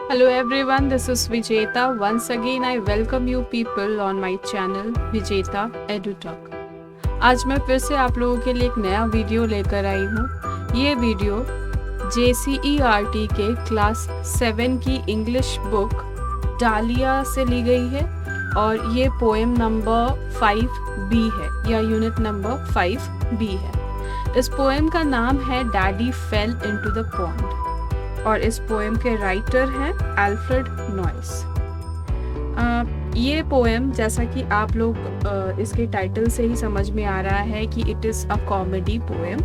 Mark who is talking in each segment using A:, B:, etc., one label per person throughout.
A: Hello everyone, this is Vijeta. Once again I welcome you people on my channel Vijeta EduTalk. आज मैं फिर से आप लोगों के लिए एक नया वीडियो लेकर आई हूँ। ये वीडियो JCERT के क्लास 7 की इंग्लिश बुक डालिया से ली गई है और ये पोएम नंबर 5B है या यूनिट नंबर 5B है। इस पोएम का नाम है daddy fail into the pond और इस पोएम के राइटर हैं अल्फ्रेड नॉइस। ये पोएम जैसा कि आप लोग इसके टाइटल से ही समझ में आ रहा है कि it is a comedy poem.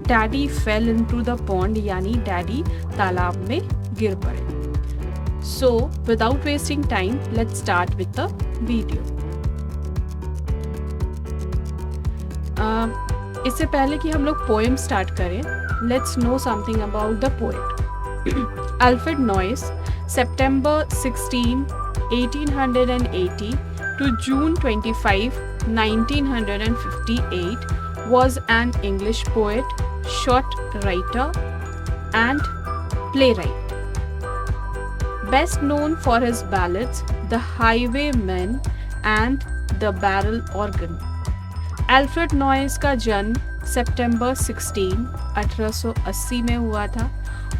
A: Daddy fail into the pond यानी डैडी तालाब में गिर पड़े। So without wasting time let's start with the video. इससे पहले कि हम लोग पोएम स्टार्ट करें, let's know something about the poet. Alfred Noyes, September 16, 1880 to June 25, 1958, was an English poet, short writer, and playwright. Best known for his ballads, The Highwayman and The Barrel Organ. Alfred Noyes का जन्म सितंबर 16, 1880 में हुआ था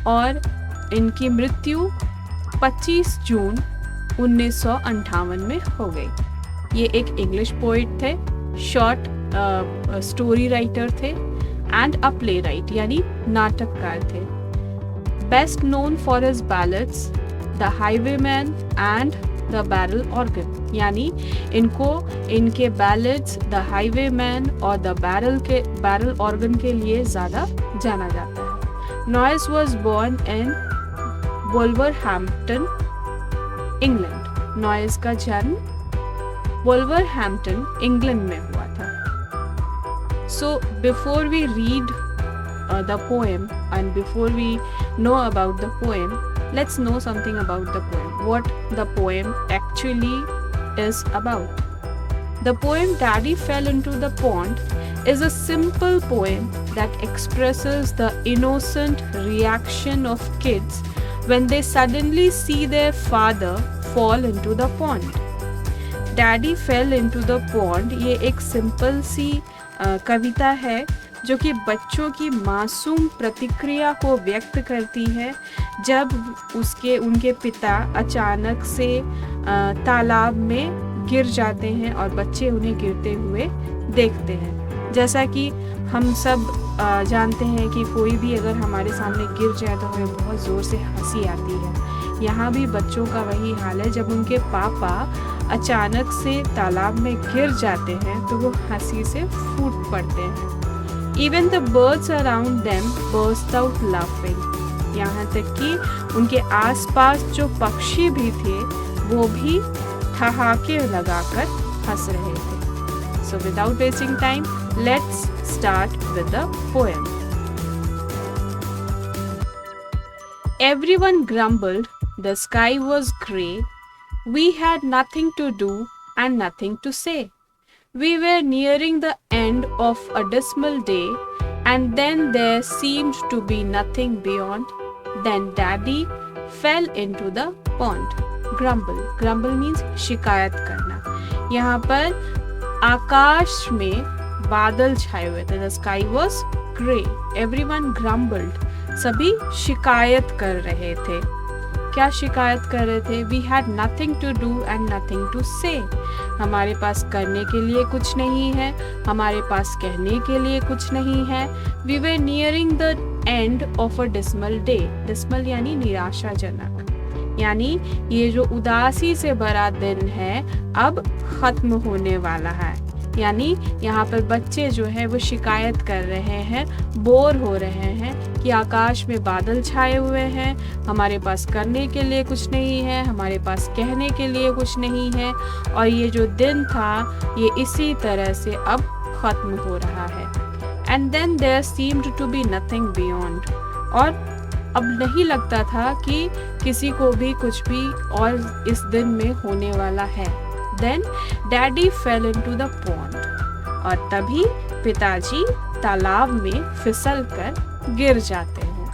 A: और इनकी मृत्यु 25 जून 1958 में हो गई। ये एक इंग्लिश पोइट थे, शॉर्ट स्टोरी राइटर थे एंड अ प्ले राइट यानी नाटककार थे। Best known for his ballads the Highwayman and the Barrel Organ यानी इनको इनके बैलेड्स द हाईवेमैन और द बैरल ऑर्गन के लिए ज़्यादा जाना जाता है। Noyes was born in Wolverhampton, England. Noyes का जन्म वुल्वरहैम्पटन, इंग्लैंड में हुआ था। So before we read the poem and before we know about the poem, let's know something about the poem, what the poem actually is about. The poem Daddy Fell into the Pond is a simple poem that expresses the innocent reaction of kids when they suddenly see their father fall into the pond. Daddy Fell into the Pond ये एक simple सी कविता है जो कि बच्चों की मासूम प्रतिक्रिया को व्यक्त करती है जब उनके पिता अचानक से तालाब में गिर जाते हैं और बच्चे उन्हें गिरते हुए देखते हैं। जैसा कि हम सब जानते हैं कि कोई भी अगर हमारे सामने गिर जाए तो हमें बहुत ज़ोर से हंसी आती है। यहाँ भी बच्चों का वही हाल है, जब उनके पापा अचानक से तालाब में गिर जाते हैं तो वो हंसी से फूट पड़ते हैं। Even the birds around them burst out laughing. यहाँ तक कि उनके आसपास जो पक्षी भी थे वो भी ठहाके लगाकर हंस रहे थे। So without wasting time, let's start with the poem. Everyone grumbled. The sky was grey. We had nothing to do and nothing to say. We were nearing the end of a dismal day, and then there seemed to be nothing beyond. Then Daddy fell into the pond. Grumble. Grumble means शिकायत करना। यहाँ पर आकाश में बादल छाए हुए थे। The sky was grey. Everyone grumbled. सभी शिकायत कर रहे थे। क्या शिकायत कर रहे थे? We had nothing to do and nothing to say. हमारे पास करने के लिए कुछ नहीं है, हमारे पास कहने के लिए कुछ नहीं है। We were nearing the end of a dismal day. Dismal यानी निराशाजनक, यानी ये जो उदासी से भरा दिन है अब खत्म होने वाला है। यानी यहाँ पर बच्चे जो है वो शिकायत कर रहे हैं, बोर हो रहे हैं कि आकाश में बादल छाए हुए हैं, हमारे पास करने के लिए कुछ नहीं है, हमारे पास कहने के लिए कुछ नहीं है और ये जो दिन था ये इसी तरह से अब ख़त्म हो रहा है। And then there seemed to be nothing beyond, और अब नहीं लगता था कि किसी को भी कुछ भी और इस दिन में होने वाला है। Then Daddy fell into the pond. और तभी पिताजी तालाब में फिसलकर गिर जाते हैं।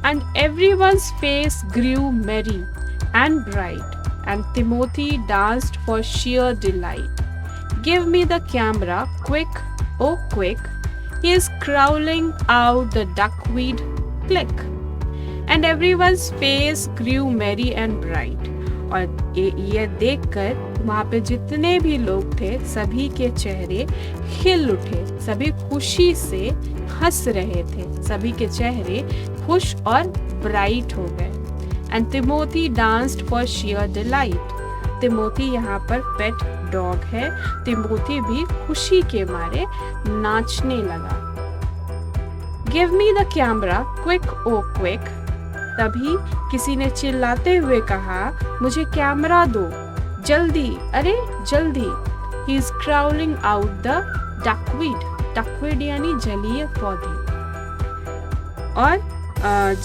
A: and everyone's face grew merry and bright, and Timothy danced for sheer delight. Give me the camera, quick, oh quick, he is crawling out the duckweed, click. And everyone's face grew merry and bright. और ये देखकर वहाँ पे जितने भी लोग थे सभी के चेहरे खिल उठे, सभी खुशी से हंस रहे थे, सभी के चेहरे खुश और ब्राइट हो गए। And Timothy danced for sheer delight. Timothy यहाँ पर पेट डॉग है। तिमोथी भी खुशी के मारे नाचने लगा। Give me the camera, quick oh quick. तभी किसी ने चिल्लाते हुए कहा, मुझे कैमरा दो, जल्दी, अरे जल्दी। He is crawling out the duckweed, duckweed यानी जलीय पौधे। और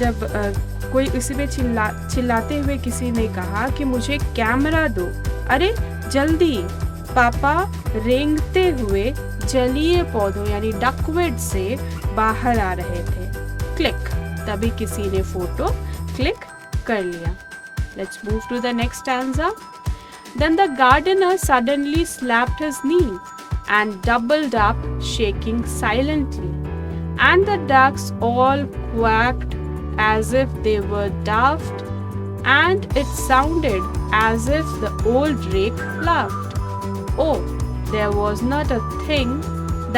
A: जब कोई उसी में चिल्लाते हुए किसी ने कहा कि मुझे कैमरा दो, अरे जल्दी। पापा रेंगते हुए जलीय पौधों यानी डकवीड से बाहर आ रहे थे। क्लिक, तभी किसी ने फोटो क्लिक कर लिया। Let's move to the next stanza. Then the gardener suddenly slapped his knee and doubled up, shaking silently. And the ducks all quacked as if they were daft, and it sounded as if the old rake laughed. Oh, there was not a thing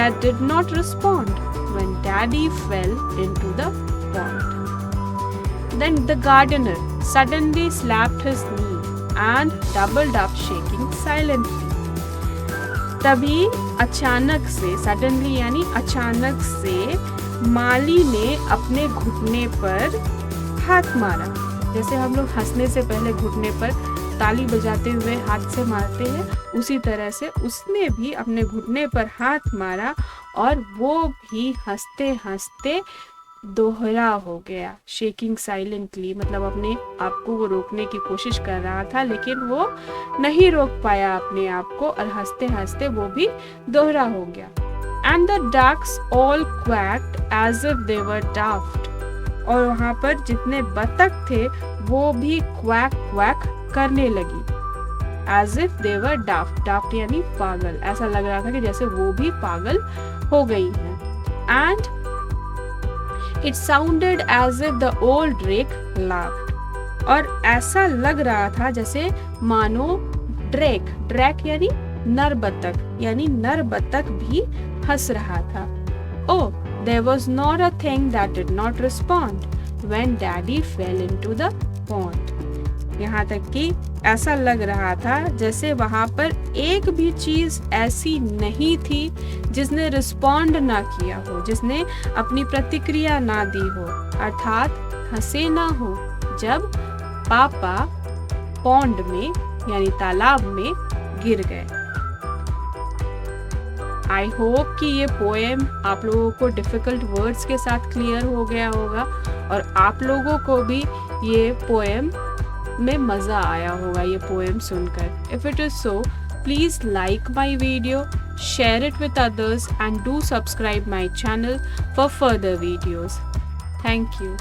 A: that did not respond when Daddy fell into the pond. Then the gardener suddenly slapped his knee and doubled up, shaking silently. तभी अचानक से, suddenly यानी अचानक से, माली ने अपने घुटने पर हाथ मारा। जैसे हम लोग हंसने से पहले घुटने पर ताली बजाते हुए हाथ से मारते हैं, उसी तरह से उसने भी अपने घुटने पर हाथ मारा और वो भी हंसते हंसते दोहरा हो गया। शेकिंग साइलेंटली मतलब अपने आप को वो रोकने की कोशिश कर रहा था, लेकिन वो नहीं रोक पाया अपने आप को और हंसते हंसते वो भी दोहरा हो गया। And the ducks all quacked as if they were daft. और वहाँ पर जितने बतख थे वो भी क्वैक क्वैक करने लगी। एज इफ दे वर डाफ्ट, डाफ्ट यानी पागल। ऐसा लग रहा था कि जैसे वो भी पागल हो गई है। And It sounded as if the old rake laughed. और ऐसा लग रहा था जैसे मानो ड्रैक, ड्रैक यानी नर बतख, यानी नर बतख भी हंस रहा था। Oh, there was not a thing that did not respond when Daddy fell into the pond. यहाँ तक कि ऐसा लग रहा था जैसे वहाँ पर एक भी चीज ऐसी नहीं थी जिसने रिस्पॉन्ड ना किया हो, जिसने अपनी प्रतिक्रिया ना दी हो, अर्थात हंसे ना हो जब पापा पॉन्ड में यानी तालाब में गिर गए। आई होप कि ये पोएम आप लोगों को डिफिकल्ट वर्ड्स के साथ क्लियर हो गया होगा और आप लोगों को भी ये पोएम में मज़ा आया होगा ये पोएम सुनकर। If it is so, please like my video, share it with others, and do subscribe my channel for further videos. Thank you.